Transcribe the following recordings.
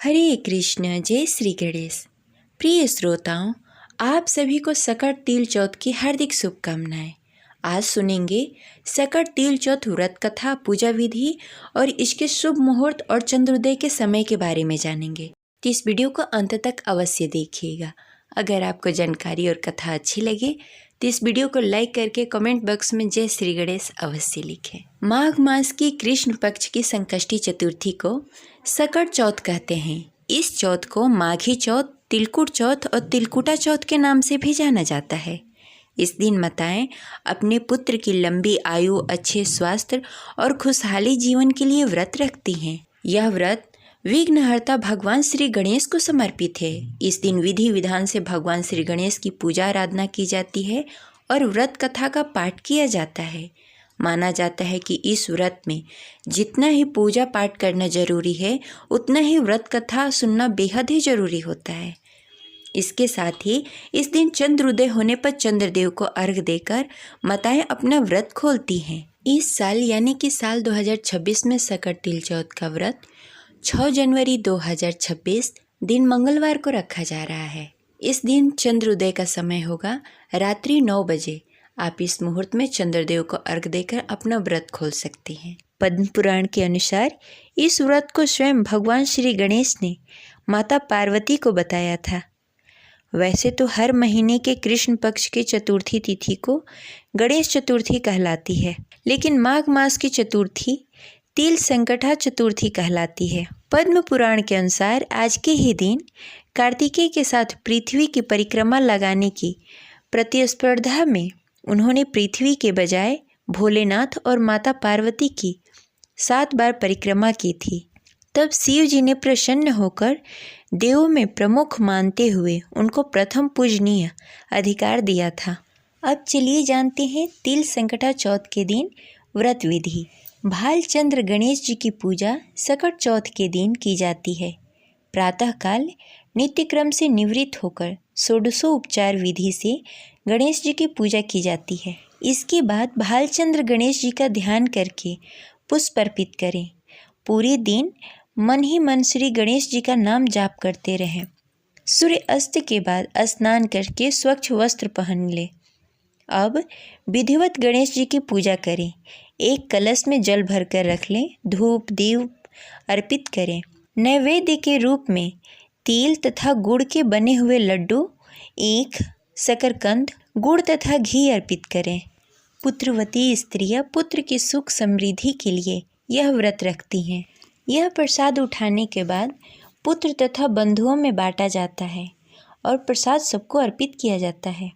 हरे कृष्ण, जय श्री गणेश। प्रिय श्रोताओं, आप सभी को सकट तिल चौथ की हार्दिक शुभकामनाएं। आज सुनेंगे सकट तिल चौथ व्रत कथा, पूजा विधि और इसके शुभ मुहूर्त और चंद्रोदय के समय के बारे में जानेंगे। तो इस वीडियो को अंत तक अवश्य देखिएगा। अगर आपको जानकारी और कथा अच्छी लगे तो इस वीडियो को लाइक करके कमेंट बॉक्स में जय श्री गणेश अवश्य लिखें। माघ मास की कृष्ण पक्ष की संकष्टी चतुर्थी को सकट चौथ कहते हैं। इस चौथ को माघी चौथ, तिलकुट चौथ और तिलकुटा चौथ के नाम से भी जाना जाता है। इस दिन माताएं अपने पुत्र की लंबी आयु, अच्छे स्वास्थ्य और खुशहाली जीवन के लिए व्रत रखती हैं। यह व्रत विघ्नहर्ता भगवान श्री गणेश को समर्पित है। इस दिन विधि विधान से भगवान श्री गणेश की पूजा आराधना की जाती है और व्रत कथा का पाठ किया जाता है। माना जाता है कि इस व्रत में जितना ही पूजा पाठ करना जरूरी है, उतना ही व्रत कथा सुनना बेहद ही जरूरी होता है। इसके साथ ही इस दिन चंद्रोदय होने पर चंद्रदेव को अर्घ देकर माताएं अपना व्रत खोलती हैं। इस साल यानी कि साल 2026 में सकट तिल चौथ का व्रत 6 जनवरी 2026 दिन मंगलवार को रखा जा रहा है। इस दिन चंद्रोदय का समय होगा रात्रि 9 बजे। आप इस मुहूर्त में चंद्रदेव को अर्घ देकर अपना व्रत खोल सकते हैं। पद्म पुराण के अनुसार इस व्रत को स्वयं भगवान श्री गणेश ने माता पार्वती को बताया था। वैसे तो हर महीने के कृष्ण पक्ष की चतुर्थी तिथि को गणेश चतुर्थी कहलाती है, लेकिन माघ मास की चतुर्थी तिल संकटा चतुर्थी कहलाती है। पद्म पुराण के अनुसार आज के ही दिन कार्तिकेय के साथ पृथ्वी की परिक्रमा लगाने की प्रतिस्पर्धा में उन्होंने पृथ्वी के बजाय भोलेनाथ और माता पार्वती की 7 बार परिक्रमा की थी। तब शिव जी ने प्रसन्न होकर देवों में प्रमुख मानते हुए उनको प्रथम पूजनीय अधिकार दिया था। अब चलिए जानते हैं तिल संकटा चौथ के दिन व्रत विधि। भालचंद्र गणेश जी की पूजा सकट चौथ के दिन की जाती है। प्रातःकाल नित्य क्रम से निवृत्त होकर षोडशोपचार विधि से गणेश जी की पूजा की जाती है। इसके बाद भालचंद्र गणेश जी का ध्यान करके पुष्प अर्पित करें। पूरे दिन मन ही मन श्री गणेश जी का नाम जाप करते रहें। सूर्य अस्त के बाद स्नान करके स्वच्छ वस्त्र पहन लें। अब विधिवत गणेश जी की पूजा करें। एक कलश में जल भरकर रख लें। धूप दीप अर्पित करें। नैवेद्य के रूप में तिल तथा गुड़ के बने हुए लड्डू, ईख, शकरकंद, गुड़ तथा घी अर्पित करें। पुत्रवती स्त्रियां पुत्र की सुख समृद्धि के लिए यह व्रत रखती हैं। यह प्रसाद उठाने के बाद पुत्र तथा बंधुओं में बांटा जाता है और प्रसाद सबको अर्पित किया जाता है।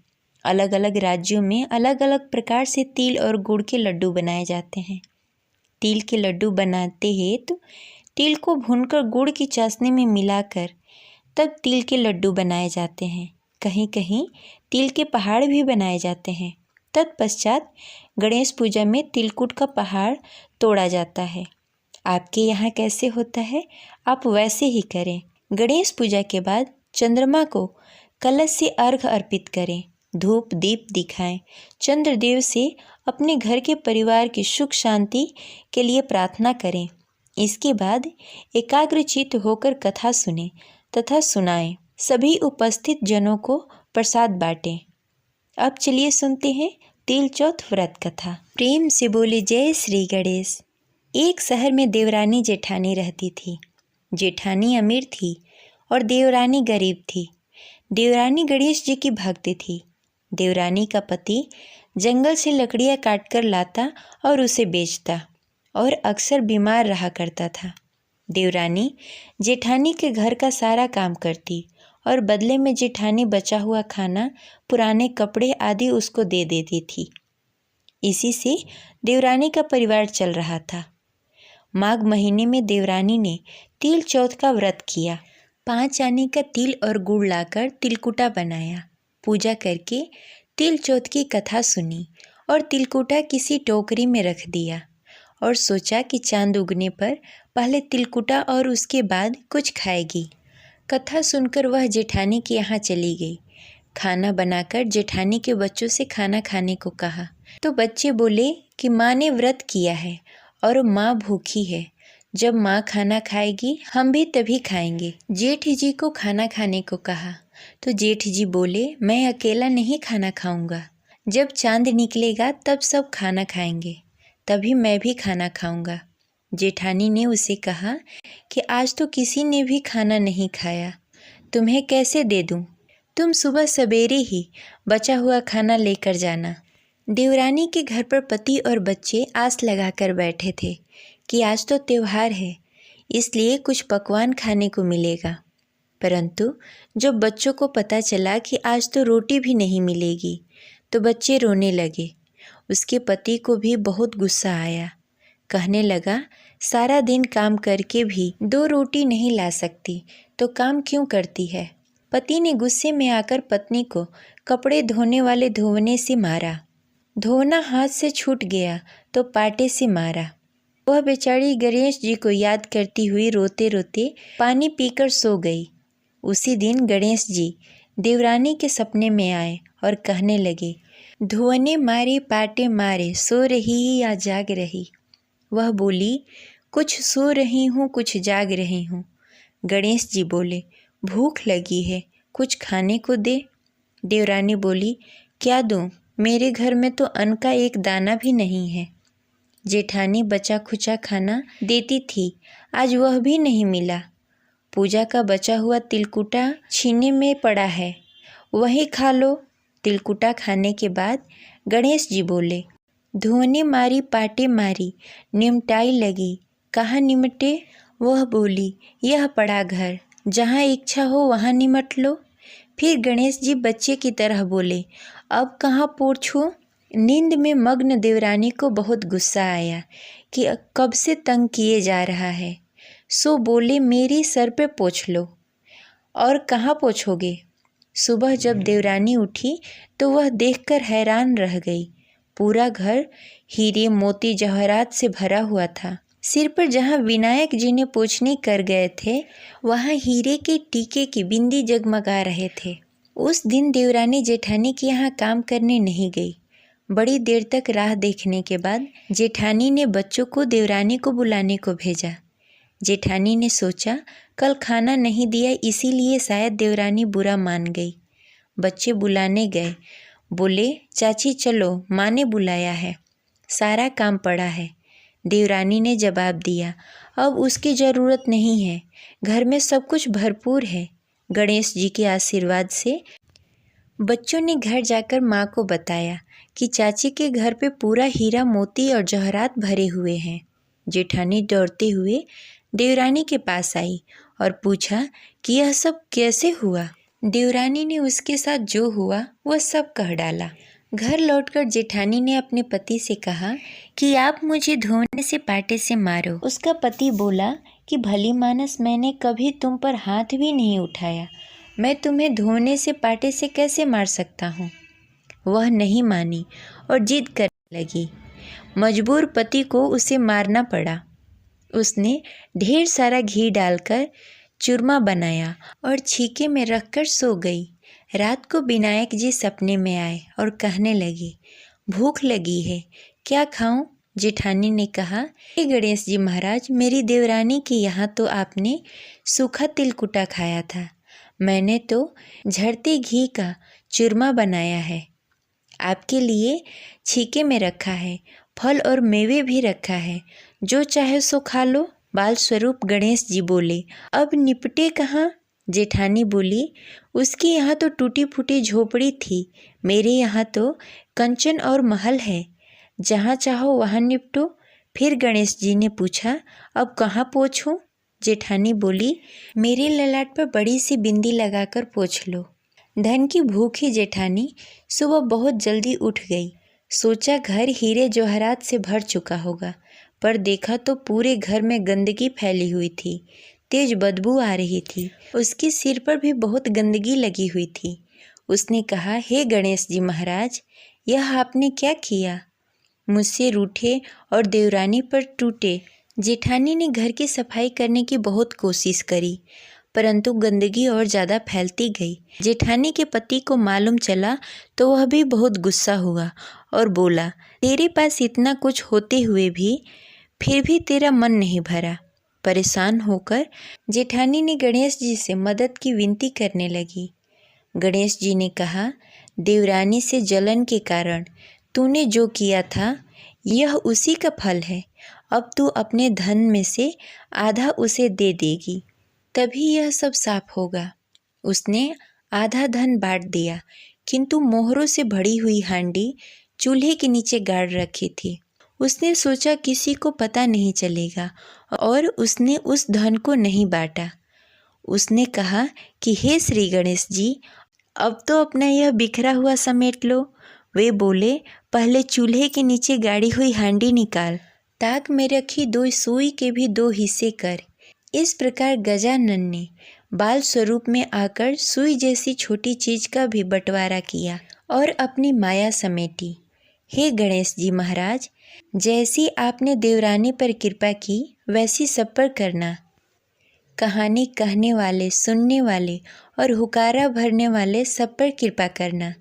अलग अलग राज्यों में अलग अलग प्रकार से तिल और गुड़ के लड्डू बनाए जाते हैं। तिल के लड्डू बनाते हेतु तिल को भूनकर गुड़ की चाशनी में मिलाकर तब तिल के लड्डू बनाए जाते हैं। कहीं कहीं तिल के पहाड़ भी बनाए जाते हैं। तत्पश्चात गणेश पूजा में तिलकुट का पहाड़ तोड़ा जाता है। आपके यहाँ कैसे होता है, आप वैसे ही करें। गणेश पूजा के बाद चंद्रमा को कलश से अर्घ अर्पित करें। धूप दीप दिखाएं। चंद्रदेव से अपने घर के परिवार की सुख शांति के लिए प्रार्थना करें। इसके बाद एकाग्रचित्त होकर कथा सुने तथा सुनाएं। सभी उपस्थित जनों को प्रसाद बांटें। अब चलिए सुनते हैं तिल चौथ व्रत कथा। प्रेम से बोले जय श्री गणेश। एक शहर में देवरानी जेठानी रहती थी। जेठानी अमीर थी और देवरानी गरीब थी। देवरानी गणेश जी की भक्त थी। देवरानी का पति जंगल से लकड़ियाँ काटकर लाता और उसे बेचता और अक्सर बीमार रहा करता था। देवरानी जेठानी के घर का सारा काम करती और बदले में जेठानी बचा हुआ खाना, पुराने कपड़े आदि उसको दे देती थी। इसी से देवरानी का परिवार चल रहा था। माघ महीने में देवरानी ने तिल चौथ का व्रत किया। 5 आने का तिल और गुड़ लाकर तिलकुटा बनाया। पूजा करके तिल चौथ की कथा सुनी और तिलकुटा किसी टोकरी में रख दिया और सोचा कि चांद उगने पर पहले तिलकुटा और उसके बाद कुछ खाएगी। कथा सुनकर वह जेठानी के यहाँ चली गई। खाना बनाकर जेठानी के बच्चों से खाना खाने को कहा तो बच्चे बोले कि माँ ने व्रत किया है और माँ भूखी है, जब माँ खाना खाएगी हम भी तभी खाएंगे। जेठ जी को खाना खाने को कहा तो जेठ जी बोले, मैं अकेला नहीं खाना खाऊंगा, जब चांद निकलेगा तब सब खाना खाएंगे, तभी मैं भी खाना खाऊंगा। जेठानी ने उसे कहा कि आज तो किसी ने भी खाना नहीं खाया, तुम्हें कैसे दे दूं? तुम सुबह सवेरे ही बचा हुआ खाना लेकर जाना। देवरानी के घर पर पति और बच्चे आस लगाकर बैठे थे कि आज तो त्योहार है, इसलिए कुछ पकवान खाने को मिलेगा। परंतु जब बच्चों को पता चला कि आज तो रोटी भी नहीं मिलेगी तो बच्चे रोने लगे। उसके पति को भी बहुत गुस्सा आया। कहने लगा, सारा दिन काम करके भी 2 रोटी नहीं ला सकती तो काम क्यों करती है? पति ने गुस्से में आकर पत्नी को कपड़े धोने वाले धोवने से मारा। धोना हाथ से छूट गया तो पाटे से मारा। वह बेचारी गणेश जी को याद करती हुई रोते रोते पानी पीकर सो गई। उसी दिन गणेश जी देवरानी के सपने में आए और कहने लगे, धुआने मारे पाटे मारे, सो रही या जाग रही? वह बोली, कुछ सो रही हूँ कुछ जाग रही हूँ। गणेश जी बोले, भूख लगी है, कुछ खाने को दे। देवरानी बोली, क्या दूँ? मेरे घर में तो अन्न का एक दाना भी नहीं है। जेठानी बचा खुचा खाना देती थी, आज वह भी नहीं मिला। पूजा का बचा हुआ तिलकुटा छीने में पड़ा है, वही खा लो। तिलकुटा खाने के बाद गणेश जी बोले, धुआने मारी पाटे मारी, निमटाई लगी, कहाँ निमटे? वह बोली, यह पड़ा घर, जहाँ इच्छा हो वहाँ निमट लो। फिर गणेश जी बच्चे की तरह बोले, अब कहाँ पोंछूं? नींद में मग्न देवरानी को बहुत गुस्सा आया कि कब से तंग किए जा रहा है, सो बोले, मेरी सर पे पोंछ लो। और कहाँ पोंछोगे? सुबह जब देवरानी उठी तो वह देखकर हैरान रह गई। पूरा घर हीरे मोती जवाहरात से भरा हुआ था। सिर पर जहाँ विनायक जी ने पोंछनी कर गए थे वहाँ हीरे के टीके की बिंदी जगमगा रहे थे। उस दिन देवरानी जेठानी के यहाँ काम करने नहीं गई। बड़ी देर तक राह देखने के बाद जेठानी ने बच्चों को देवरानी को बुलाने को भेजा। जेठानी ने सोचा, कल खाना नहीं दिया इसीलिए शायद देवरानी बुरा मान गई। बच्चे बुलाने गए, बोले, चाची चलो, माँ ने बुलाया है, सारा काम पड़ा है। देवरानी ने जवाब दिया, अब उसकी ज़रूरत नहीं है, घर में सब कुछ भरपूर है। गणेश जी के आशीर्वाद से बच्चों ने घर जाकर माँ को बताया कि चाची के घर पे पूरा हीरा मोती और जवाहरात भरे हुए हैं। जेठानी दौड़ते हुए देवरानी के पास आई और पूछा कि यह सब कैसे हुआ। देवरानी ने उसके साथ जो हुआ वह सब कह डाला। घर लौटकर जेठानी ने अपने पति से कहा कि आप मुझे धोने से पाटे से मारो। उसका पति बोला कि भली मानस, मैंने कभी तुम पर हाथ भी नहीं उठाया, मैं तुम्हें धोने से पाटे से कैसे मार सकता हूँ। वह नहीं मानी और जिद करने लगी। मजबूर पति को उसे मारना पड़ा। उसने ढेर सारा घी डालकर चूरमा बनाया और छीके में रखकर सो गई। रात को विनायक जी सपने में आए और कहने लगे, भूख लगी है, क्या खाऊं? जेठानी ने कहा, हे गणेश जी महाराज, मेरी देवरानी के यहाँ तो आपने सूखा तिलकुटा खाया था, मैंने तो झड़ते घी का चूरमा बनाया है, आपके लिए छीके में रखा है, फल और मेवे भी रखा है, जो चाहे सो खा लो। बाल स्वरूप गणेश जी बोले, अब निपटे कहाँ? जेठानी बोली, उसके यहाँ तो टूटी फूटी झोपड़ी थी, मेरे यहाँ तो कंचन और महल है, जहाँ चाहो वहाँ निपटो। फिर गणेश जी ने पूछा, अब कहाँ पोंछूं? जेठानी बोली, मेरे ललाट पर बड़ी सी बिंदी लगाकर पोंछ लो। धन की भूखी जेठानी सुबह बहुत जल्दी उठ गई। सोचा घर हीरे जवाहरात से भर चुका होगा, पर देखा तो पूरे घर में गंदगी फैली हुई थी, तेज बदबू आ रही थी। उसके सिर पर भी बहुत गंदगी लगी हुई थी। उसने कहा, हे गणेश जी महाराज, यह आपने क्या किया? मुझसे रूठे और देवरानी पर टूटे। जेठानी ने घर की सफाई करने की बहुत कोशिश करी, परंतु गंदगी और ज़्यादा फैलती गई। जेठानी के पति को मालूम चला तो वह भी बहुत गुस्सा हुआ और बोला, तेरे पास इतना कुछ होते हुए भी फिर भी तेरा मन नहीं भरा, परेशान होकर जेठानी ने गणेश जी से मदद की विनती करने लगी। गणेश जी ने कहा, देवरानी से जलन के कारण तूने जो किया था यह उसी का फल है। अब तू अपने धन में से आधा उसे दे देगी, तभी यह सब साफ होगा। उसने आधा धन बांट दिया, किंतु मोहरों से भरी हुई हांडी चूल्हे के नीचे गाड़ रखी थी। उसने सोचा किसी को पता नहीं चलेगा और उसने उस धन को नहीं बांटा। उसने कहा कि हे श्री गणेश जी, अब तो अपना यह बिखरा हुआ समेट लो। वे बोले, पहले चूल्हे के नीचे गाड़ी हुई हांडी निकाल, ताक में रखी 2 सुई के भी 2 हिस्से कर। इस प्रकार गजानन ने बाल स्वरूप में आकर सुई जैसी छोटी चीज का भी बंटवारा किया और अपनी माया समेटी। हे गणेश जी महाराज, जैसी आपने देवरानी पर कृपा की वैसी सब पर करना। कहानी कहने वाले, सुनने वाले और हुकारा भरने वाले सब पर कृपा करना,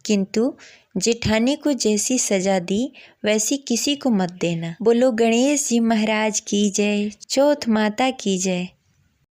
किंतु जेठानी को जैसी सजा दी वैसी किसी को मत देना। बोलो गणेश जी महाराज की जय, चौथ माता की जय।